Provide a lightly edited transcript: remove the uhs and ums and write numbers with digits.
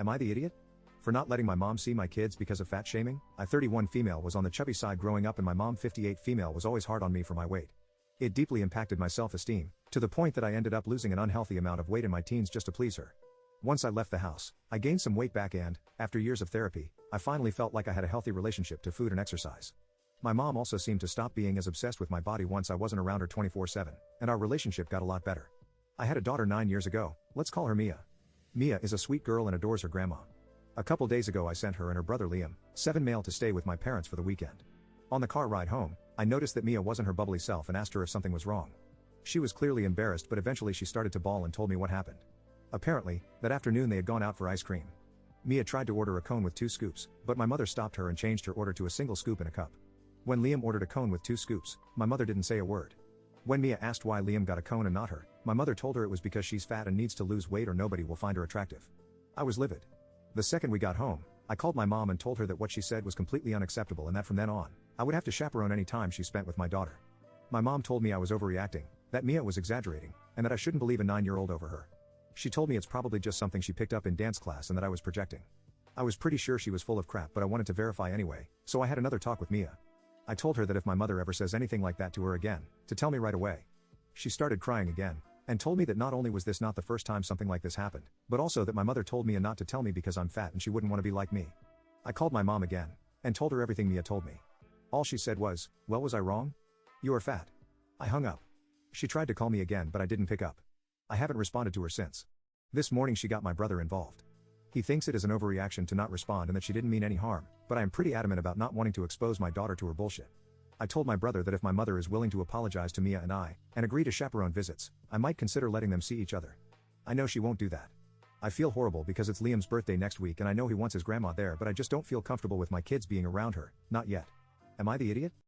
Am I the idiot? For not letting my mom see my kids because of fat shaming? I 31 female was on the chubby side growing up and my mom 58 female was always hard on me for my weight. It deeply impacted my self-esteem, to the point that I ended up losing an unhealthy amount of weight in my teens just to please her. Once I left the house, I gained some weight back and, after years of therapy, I finally felt like I had a healthy relationship to food and exercise. My mom also seemed to stop being as obsessed with my body once I wasn't around her 24/7, and our relationship got a lot better. I had a daughter 9 years ago, let's call her Mia. Mia is a sweet girl and adores her grandma. A couple days ago I sent her and her brother Liam, 7 male, to stay with my parents for the weekend. On the car ride home, I noticed that Mia wasn't her bubbly self and asked her if something was wrong. She was clearly embarrassed, but eventually she started to bawl and told me what happened. Apparently, that afternoon they had gone out for ice cream. Mia tried to order a cone with 2 scoops, but my mother stopped her and changed her order to a single scoop in a cup. When Liam ordered a cone with 2 scoops, my mother didn't say a word. When Mia asked why Liam got a cone and not her, my mother told her it was because she's fat and needs to lose weight or nobody will find her attractive. I was livid. The second we got home, I called my mom and told her that what she said was completely unacceptable and that from then on, I would have to chaperone any time she spent with my daughter. My mom told me I was overreacting, that Mia was exaggerating, and that I shouldn't believe a 9-year-old over her. She told me it's probably just something she picked up in dance class and that I was projecting. I was pretty sure she was full of crap, but I wanted to verify anyway, so I had another talk with Mia. I told her that if my mother ever says anything like that to her again, to tell me right away. She started crying again, and told me that not only was this not the first time something like this happened, but also that my mother told Mia not to tell me because I'm fat and she wouldn't want to be like me. I called my mom again, and told her everything Mia told me. All she said was, "Well, was I wrong? You are fat." I hung up. She tried to call me again, but I didn't pick up. I haven't responded to her since. This morning she got my brother involved. He thinks it is an overreaction to not respond and that she didn't mean any harm, but I am pretty adamant about not wanting to expose my daughter to her bullshit. I told my brother that if my mother is willing to apologize to Mia and I, and agree to chaperone visits, I might consider letting them see each other. I know she won't do that. I feel horrible because it's Liam's birthday next week and I know he wants his grandma there, but I just don't feel comfortable with my kids being around her, not yet. Am I the idiot?